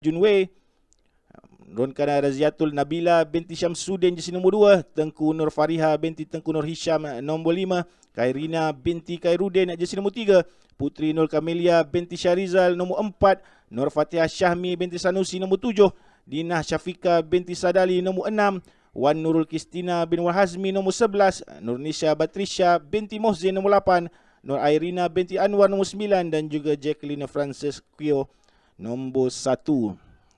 Junwei. Menurunkan Raziatul Nabila binti Syamsuddin jersey nombor 2. Tengku Nur Fariha binti Tengku Nur Hisham nombor 5. Khairina binti Khairuddin jersey nombor 3. Putri Nur Kamelia binti Syarizal nombor 4. Nur Fatihah Syahmi binti Sanusi nombor 7. Dinah Syafika binti Sadali nombor 6. Wan Nurul Kristina bin Warhazmi nombor 11. Nurnisha Batrisha binti Mohzin nombor 8. Nur Airina binti Anwar nombor 9 dan juga Jacqueline Frances Quio nombor 1.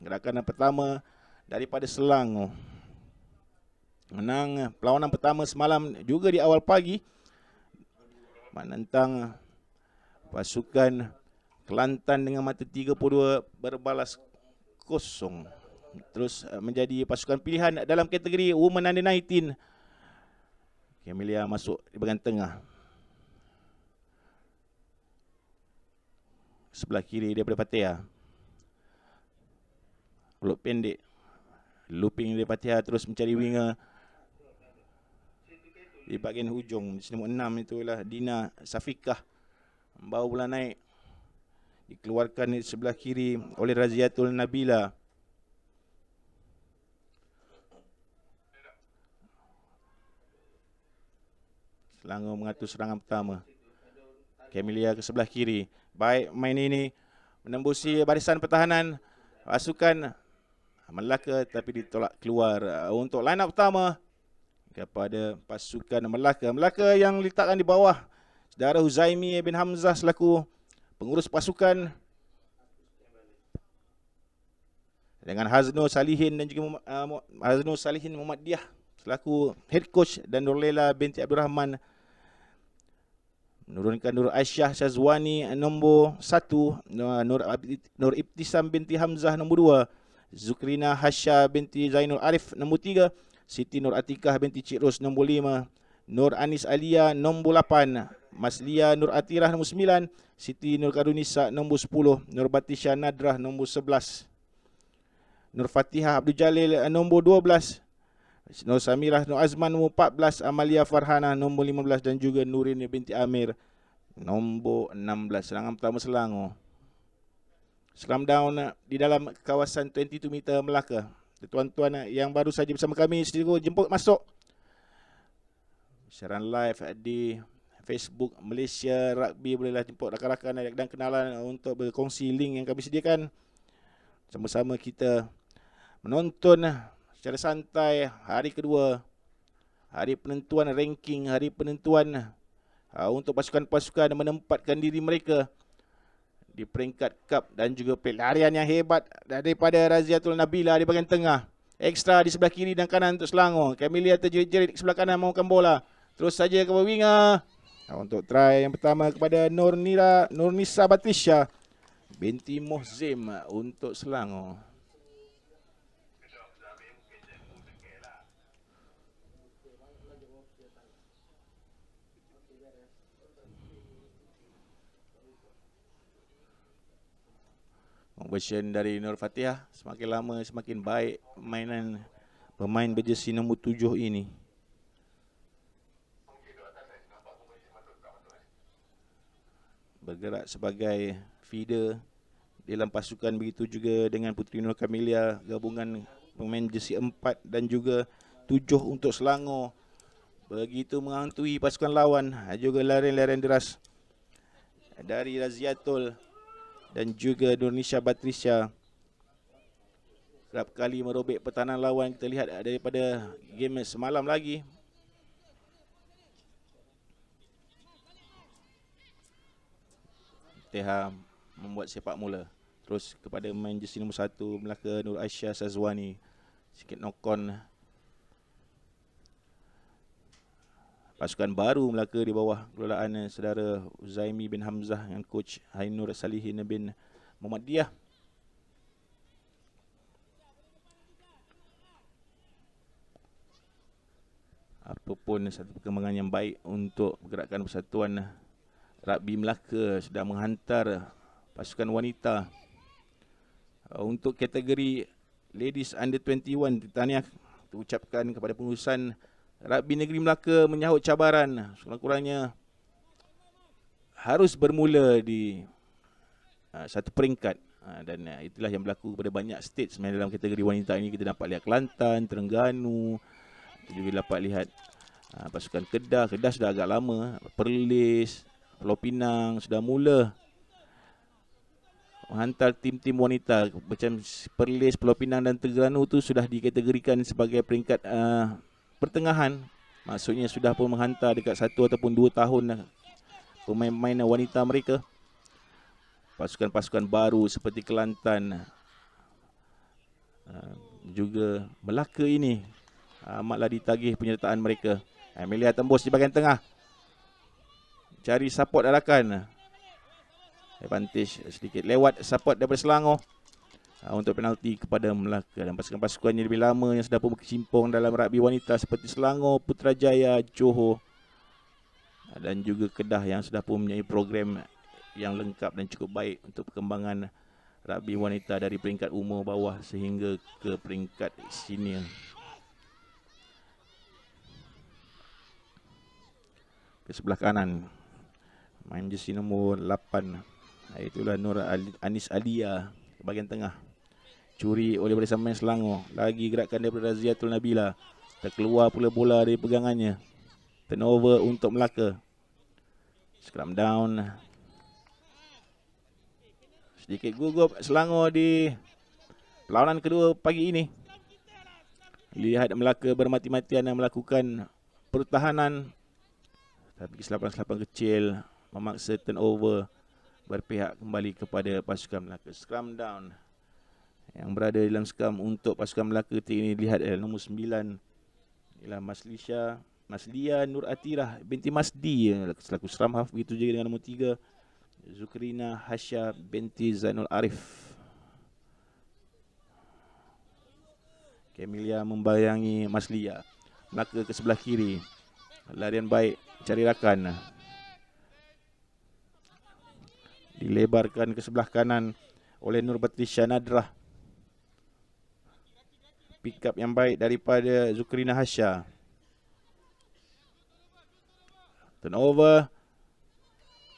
Gerakan pertama daripada Selangor. Menang perlawanan pertama semalam juga di awal pagi menentang pasukan Kelantan dengan mata 32 berbalas kosong. Terus menjadi pasukan pilihan dalam kategori Women Under 19. Camelia masuk di bahagian tengah. Sebelah kiri daripada Fatihah. Peluk pendek. Looping dari Fatihah terus mencari winger. Di bahagian hujung, di nombor 6 itulah Dina Safikah. Bawa bola naik. Dikeluarkan di sebelah kiri oleh Raziatul Nabila. Selangor mengatur serangan pertama. Camelia ke sebelah kiri. Baik main ini menembusi barisan pertahanan pasukan Melaka tapi ditolak keluar. Untuk line up pertama kepada pasukan Melaka. Melaka yang letakkan di bawah saudara Huzaimi bin Hamzah selaku pengurus pasukan, dengan Haznul Salihin dan juga Haznul Salihin Muhammad Diah selaku head coach dan Nurlela binti Abdul Rahman menurunkan Nur Aisyah Syazwani nombor 1, Nur Ibtisam binti Hamzah nombor 2, Zukrina Hasya binti Zainul Arif nombor 3, Siti Nur Atikah binti Cik Ros nombor 5, Nur Anis Alia nombor 8, Maslia Nur Atirah nombor 9, Siti Nur Karunisa nombor 10, Nur Batisha Nadrah nombor 11, Nur Fatihah Abdul Jalil nombor 12, Nur Samirah Nur Azman nombor 14, Amalia Farhana nombor 15 dan juga Nurin binti Amir nombor 16. Serangan pertama Selangor. Slam down di dalam kawasan 22 meter Melaka. Tuan-tuan yang baru saja bersama kami, sila jemput masuk. Siaran live di Facebook Malaysia Rugby, bolehlah jemput rakan-rakan dan kenalan untuk berkongsi link yang kami sediakan. Sama-sama kita menonton secara santai hari kedua, hari penentuan ranking, hari penentuan untuk pasukan-pasukan menempatkan diri mereka di peringkat cup dan juga pelarian yang hebat daripada Raziatul Nabila di bahagian tengah. Ekstra di sebelah kiri dan kanan untuk Selangor. Camelia terjerit-jerit di sebelah kanan mahukan bola. Terus saja ke winger. Untuk try yang pertama kepada Nurnisa Batrisha binti Mohzim untuk Selangor. Conversion dari Nur Fatihah, semakin lama semakin baik mainan pemain berjersey nombor 7 ini. Bergerak sebagai feeder dalam pasukan, begitu juga dengan Putri Nur Kamelia, gabungan pemain jersey 4 dan juga 7 untuk Selangor. Begitu menghantui pasukan lawan, juga larian-larian deras dari Raziatul dan juga Nurnisha Batrisha. Kerap kali merobek pertahanan lawan. Kita lihat daripada game semalam lagi. Teha membuat sepak mula. Terus kepada main jersey nombor 1 Melaka, Nur Aisyah Sazwani. Sikit knock-on. Pasukan baru Melaka di bawah kelolaan saudara Uzaimi bin Hamzah dengan coach Hainur Salihin bin Muhammad Diah. Apapun satu perkembangan yang baik untuk pergerakan persatuan rugby Melaka sudah menghantar pasukan wanita untuk kategori Ladies Under 21. Tahniah terucapkan kepada pengurusan Rugby Negeri Melaka menyahut cabaran. Sekurang-kurangnya harus bermula di satu peringkat Dan itulah yang berlaku pada banyak state sebenarnya dalam kategori wanita ini. Kita dapat lihat Kelantan, Terengganu, kita juga dapat lihat pasukan Kedah. Kedah sudah agak lama. Perlis, Pulau Pinang sudah mula menghantar tim-tim wanita. Macam Perlis, Pulau Pinang dan Terengganu tu sudah dikategorikan sebagai peringkat pertengahan. Maksudnya sudah pun menghantar dekat 1 ataupun 2 tahun pemain-pemain wanita mereka. Pasukan-pasukan baru seperti Kelantan, juga Melaka ini amatlah ditagih penyertaan mereka. Amelia tembus di bahagian tengah, cari support arahkan. Advantage sedikit lewat support daripada Selangor untuk penalti kepada Melaka. Dan pasukan-pasukan yang lebih lama yang sudah pun berkecimpung dalam rugby wanita seperti Selangor, Putrajaya, Johor dan juga Kedah yang sudah pun mempunyai program yang lengkap dan cukup baik untuk perkembangan rugby wanita dari peringkat umur bawah sehingga ke peringkat senior. Ke sebelah kanan, main jersey nombor 8, itulah Nur Anis Alia. Ke bahagian tengah, curi oleh Barisan Main Selangor. Lagi gerakan daripada Raziatul Nabila. Terkeluar pula bola dari pegangannya. Turnover untuk Melaka. Scrum down. Sedikit gugup Selangor di perlawanan kedua pagi ini. Lihat Melaka bermati-matian melakukan pertahanan, tapi kesilapan-kesilapan kecil memaksa turnover berpihak kembali kepada pasukan Melaka. Scrum down. Yang berada dalam scrum untuk pasukan Melaka ini lihat nombor 9 ialah Maslia Nur Atirah binti Masdi selaku scrum half. Begitu juga dengan nombor 3 Zukrina Hasya binti Zainul Arif. Camelia membayangi Maslia. Melaka ke sebelah kiri. Larian baik, cari rakan. Dilebarkan ke sebelah kanan oleh Nur Batrisya Nadrah. Pick up yang baik daripada Zukrina Hasya. Turnover.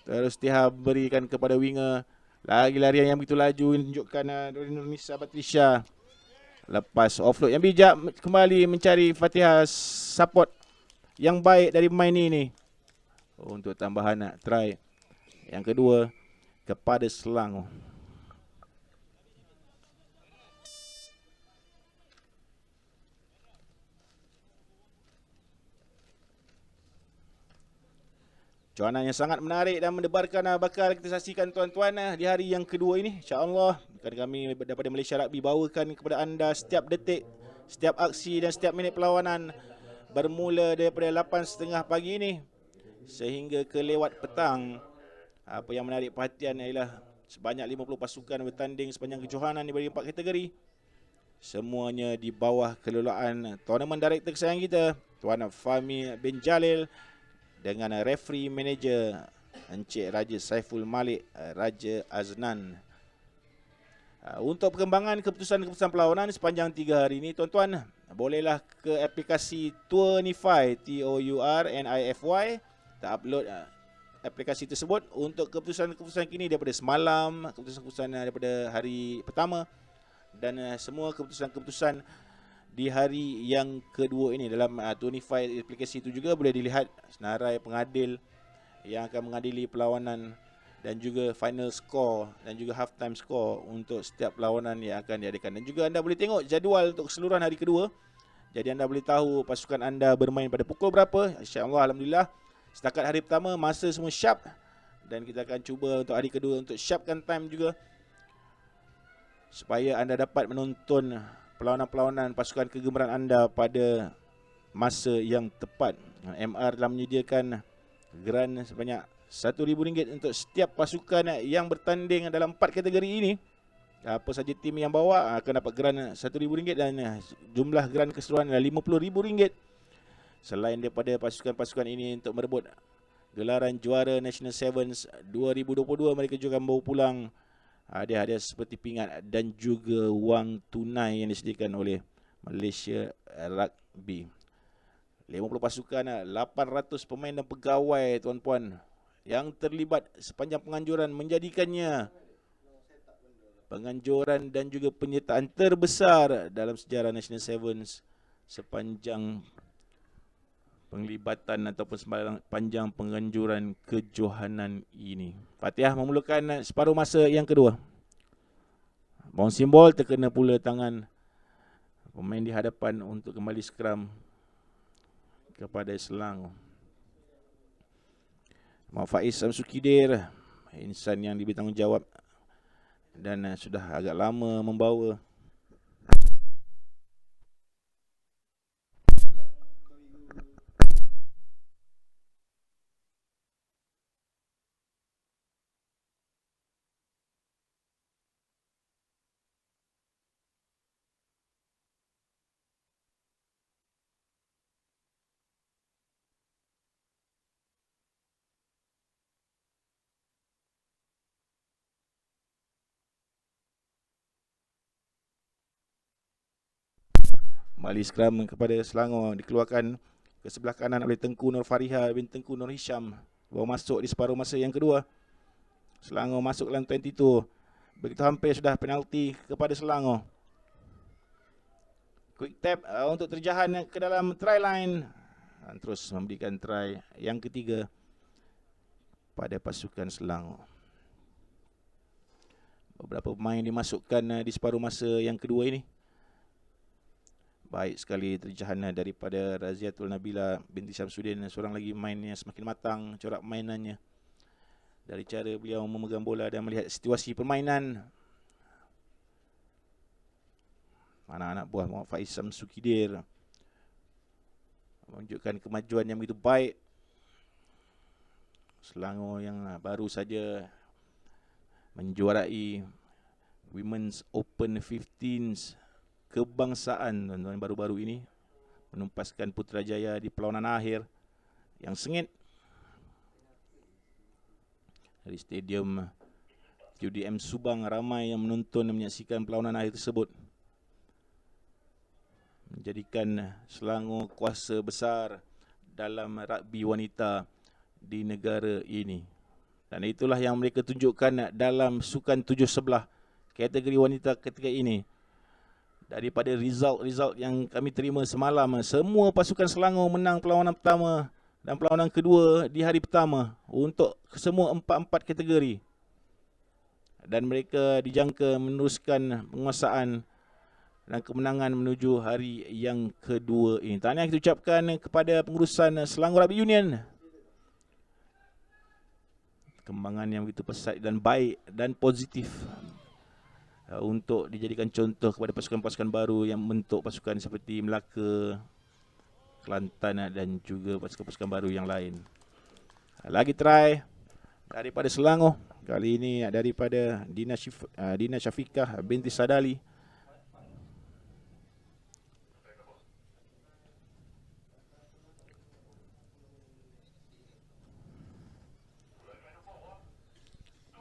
Terus Tihab berikan kepada winger. Lagi larian yang begitu laju menunjukkan Nur Nisa Batrisya. Lepas offload yang bijak, kembali mencari Fatihah support yang baik dari pemain ini. Untuk tambahan try yang kedua kepada Selangor. Cawangan yang sangat menarik dan mendebarkan bakal kita saksikan tuan-tuan di hari yang kedua ini. InsyaAllah kami daripada Malaysia Rugby bawakan kepada anda setiap detik, setiap aksi dan setiap minit perlawanan bermula daripada 8.30 pagi ini sehingga ke lewat petang. Apa yang menarik perhatian ialah sebanyak 50 pasukan bertanding sepanjang kejohanan diberi 4 kategori. Semuanya di bawah kelolaan tournament director kesayang kita, Tuan Fahmi bin Jalil, dengan referee manager Encik Raja Saiful Malik Raja Aznan. Untuk perkembangan keputusan-keputusan perlawanan sepanjang 3 hari ini, tuan-tuan, bolehlah ke aplikasi Tournify, TOURNIFY, kita upload aplikasi tersebut untuk keputusan-keputusan kini daripada semalam, keputusan-keputusan daripada hari pertama dan semua keputusan-keputusan di hari yang kedua ini. Dalam Tournify aplikasi itu juga boleh dilihat senarai pengadil yang akan mengadili perlawanan dan juga final score dan juga half time score untuk setiap perlawanan yang akan diadakan. Dan juga anda boleh tengok jadual untuk keseluruhan hari kedua. Jadi anda boleh tahu pasukan anda bermain pada pukul berapa. InsyaAllah, alhamdulillah, setakat hari pertama masa semua sharp dan kita akan cuba untuk hari kedua untuk sharpkan time juga supaya anda dapat menonton perlawanan-perlawanan pasukan kegemaran anda pada masa yang tepat. MR telah menyediakan geran sebanyak RM1,000 untuk setiap pasukan yang bertanding dalam 4 kategori ini. Apa saja tim yang bawa akan dapat geran RM1,000 dan jumlah geran keseluruhan adalah RM50,000. Selain daripada pasukan-pasukan ini untuk merebut gelaran juara National Sevens 2022, mereka juga akan bawa pulang hadiah-hadiah seperti pingat dan juga wang tunai yang disediakan oleh Malaysia Rugby. 50 pasukan, 800 pemain dan pegawai, tuan-puan, yang terlibat sepanjang penganjuran menjadikannya penganjuran dan juga penyertaan terbesar dalam sejarah National Sevens sepanjang penglibatan ataupun sepanjang penganjuran kejohanan ini. Fatihah memulakan separuh masa yang kedua. Bawang simbol terkena pula tangan pemain di hadapan untuk kembali skram kepada Selangor. Muhammad Faiz Samsukidir, insan yang diberi tanggungjawab dan sudah agak lama membawa kembali skram kepada Selangor, dikeluarkan ke sebelah kanan oleh Tengku Nur Fariha bin Tengku Nur Hisham. Baru masuk di separuh masa yang kedua. Selangor masuk dalam 22. Begitu hampir sudah penalti kepada Selangor. Quick tap untuk terjahan ke dalam try line. Dan terus memberikan try yang ketiga pada pasukan Selangor. Beberapa pemain dimasukkan di separuh masa yang kedua ini. Baik sekali terjahan daripada Raziatul Nabila binti Syamsuddin, seorang lagi mainnya semakin matang corak mainannya. Dari cara beliau memegang bola dan melihat situasi permainan. Anak-anak buah Muhammad Faiz Samsukidir menunjukkan kemajuan yang begitu baik. Selangor yang baru saja menjuarai Women's Open 15 kebangsaan tuan-tuan baru-baru ini, menumpaskan Putrajaya di perlawanan akhir yang sengit dari Stadium UDM Subang. Ramai yang menonton dan menyaksikan perlawanan akhir tersebut, menjadikan Selangor kuasa besar dalam rugby wanita di negara ini. Dan itulah yang mereka tunjukkan dalam Sukan 7 sebelah kategori wanita ketika ini. Daripada result yang kami terima semalam, semua pasukan Selangor menang perlawanan pertama dan perlawanan kedua di hari pertama untuk semua 4 kategori. Dan mereka dijangka meneruskan penguasaan dan kemenangan menuju hari yang kedua ini. Tahniah kita ucapkan kepada pengurusan Selangor Rugby Union. Kembangan yang begitu pesat dan baik dan positif untuk dijadikan contoh kepada pasukan-pasukan baru yang membentuk pasukan seperti Melaka, Kelantan dan juga pasukan-pasukan baru yang lain. Lagi try daripada Selangor. Kali ini daripada Dina Syafiqah binti Sadali.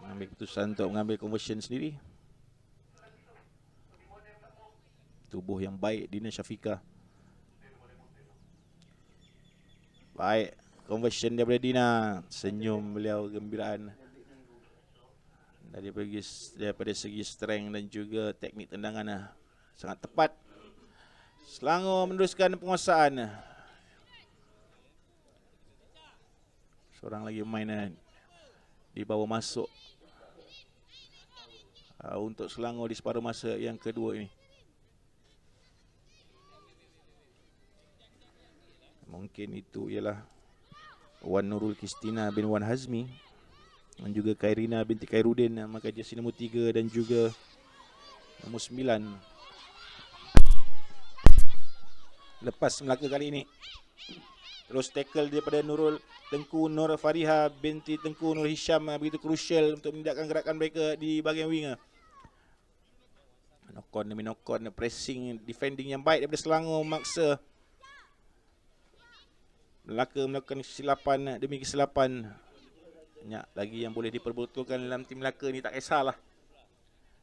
Mengambil keputusan untuk mengambil conversion sendiri. Tubuh yang baik Dina Syafiqah. Baik, conversion daripada Dina. Senyum beliau, gembiraan. Daripada segi strength dan juga teknik tendangan sangat tepat. Selangor meneruskan penguasaan. Seorang lagi pemain dibawa masuk untuk Selangor di separuh masa yang kedua ini. Mungkin itu ialah Wan Nurul Kistina bin Wan Hazmi dan juga Khairina binti Khairuddin, maka jersey nombor 3 dan juga nombor 9. Lepas Melaka kali ini. Terus tackle daripada Tengku Nur Fariha binti Tengku Nur Hisham, begitu crucial untuk menindakkan gerakan mereka di bahagian winger. Knock-on demi knock-on, pressing, defending yang baik daripada Selangor memaksa Melaka melakukan kesilapan demi kesilapan. Banyak lagi yang boleh diperbetulkan dalam tim Melaka ni, tak kisahlah.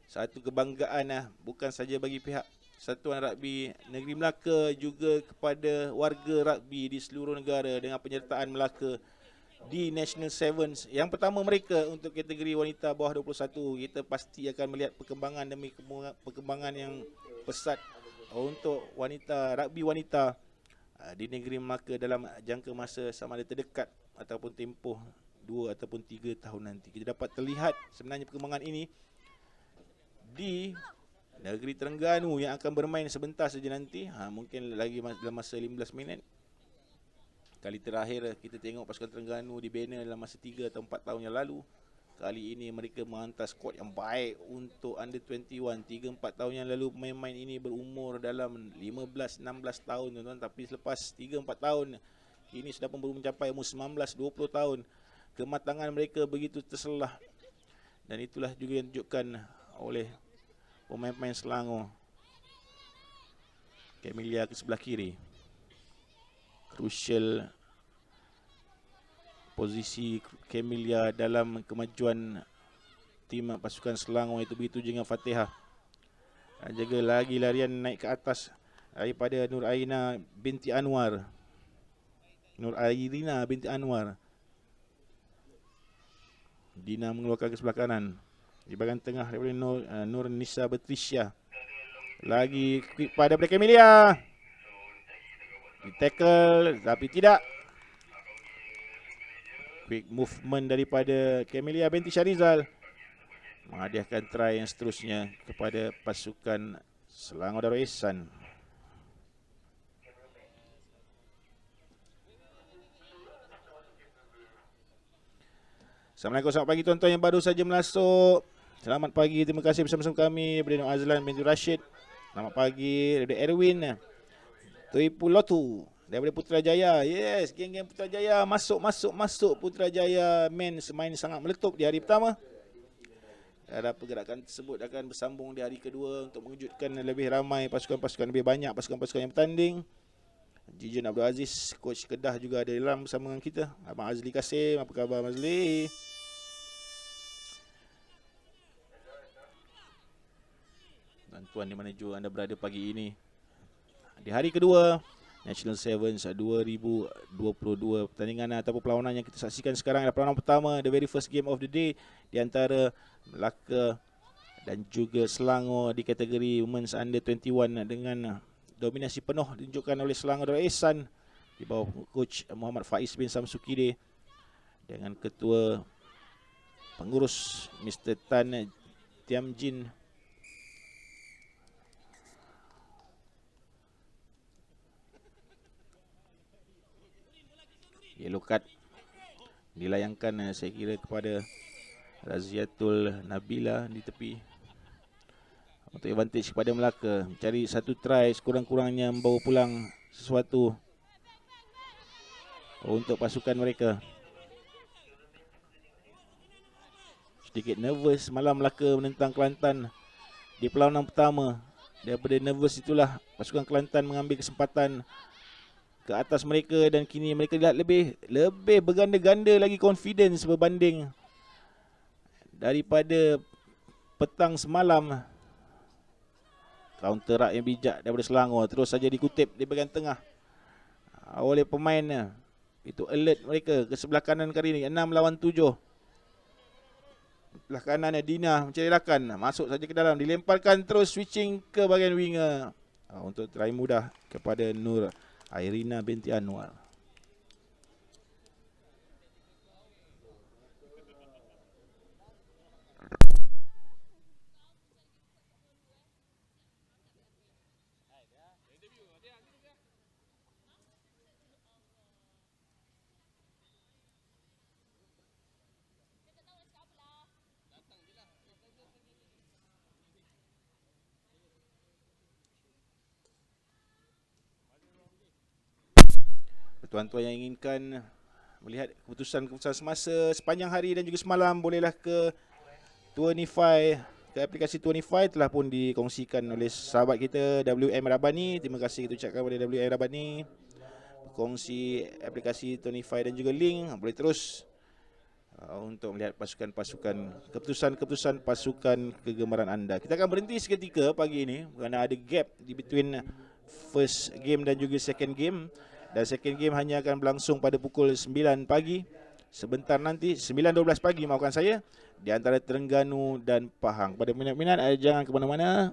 Satu kebanggaan bukan saja bagi pihak Satuan Rugby Negeri Melaka, juga kepada warga rugby di seluruh negara dengan penyertaan Melaka di National Sevens. Yang pertama mereka untuk kategori wanita bawah 21. Kita pasti akan melihat perkembangan demi perkembangan yang pesat untuk wanita rugby wanita di negeri Melaka dalam jangka masa sama ada terdekat ataupun tempoh 2 ataupun 3 tahun nanti. Kita dapat terlihat sebenarnya perkembangan ini di negeri Terengganu yang akan bermain sebentar saja nanti. Mungkin lagi dalam masa 15 minit. Kali terakhir kita tengok pasukan Terengganu dibina dalam masa 3 atau 4 tahun yang lalu. Kali ini mereka menghantar skuad yang baik untuk under 21. 3-4 tahun yang lalu pemain-pemain ini berumur dalam 15-16 tahun tuan-tuan. Tapi selepas 3-4 tahun kini sudah pun baru mencapai umur 19-20 tahun. Kematangan mereka begitu terselah. Dan itulah juga yang ditunjukkan oleh pemain-pemain Selangor. Camellia ke sebelah kiri. Crucial posisi Camellia dalam kemajuan tim pasukan Selangor itu begitu je dengan Fatihah. Jaga lagi larian naik ke atas daripada Nur Airina binti Anwar. Dina mengeluarkan ke sebelah kanan. Di bahagian tengah daripada Nur Nisa Bertricia. Lagi quick pada Camellia. Di tackle tapi tidak. Quick movement daripada Camellia binti Syarizal. Menghadiahkan try yang seterusnya kepada pasukan Selangor Darul Ihsan. Assalamualaikum, selamat pagi tuan-tuan yang baru saja masuk. Selamat pagi, terima kasih bersama-sama kami daripada Nur Azlan binti Rashid. Selamat pagi daripada Erwin Tuipulotu daripada Putrajaya. Yes, geng-geng Putrajaya masuk Putrajaya main sangat meletup di hari pertama. Harap pergerakan tersebut akan bersambung di hari kedua untuk mengejutkan lebih ramai pasukan-pasukan, lebih banyak pasukan-pasukan yang bertanding. Jijan Abdul Aziz, coach Kedah juga ada dalam bersama dengan kita. Abang Azli Kasim, apa khabar Azli? Tuan-tuan di mana juga anda berada pagi ini. Di hari kedua National Sevens 2022, pertandingan ataupun perlawanan yang kita saksikan sekarang adalah perlawanan pertama, the very first game of the day di antara Melaka dan juga Selangor di kategori Women's Under 21 dengan dominasi penuh ditunjukkan oleh Selangor Darul Ihsan di bawah coach Muhammad Faiz bin Samsukide dengan ketua pengurus Mr. Tan Tiamjin. Yellow card dilayangkan saya kira kepada Raziatul Nabila di tepi untuk advantage kepada Melaka. Mencari satu try sekurang-kurangnya membawa pulang sesuatu untuk pasukan mereka. Sedikit nervous malam Melaka menentang Kelantan di perlawanan pertama. Daripada nervous itulah pasukan Kelantan mengambil kesempatan ke atas mereka dan kini mereka lihat lebih berganda-ganda lagi confidence berbanding daripada petang semalam. Counter rak yang bijak daripada Selangor terus saja dikutip di bahagian tengah oleh pemain. Itu alert mereka ke sebelah kanan kali ini, 6 lawan 7. Sebelah kanan Dina mencari rakan, masuk saja ke dalam, dilemparkan terus switching ke bahagian winger untuk try mudah kepada Nur Airina binti Anwar. Tuan-tuan yang inginkan melihat keputusan-keputusan semasa sepanjang hari dan juga semalam, bolehlah ke Tuanify, ke aplikasi Tuanify telah pun dikongsikan oleh sahabat kita WM Rabani. Terima kasih kita ucapkan kepada WM Rabani berkongsi aplikasi Tuanify dan juga link. Boleh terus untuk melihat pasukan-pasukan, keputusan-keputusan pasukan kegemaran anda. Kita akan berhenti seketika pagi ini kerana ada gap di between first game dan juga second game. Dan second game hanya akan berlangsung pada pukul 9 pagi. sebentar nanti 9.12 pagi maafkan saya di antara Terengganu dan Pahang. Pada minat-minat jangan ke mana-mana.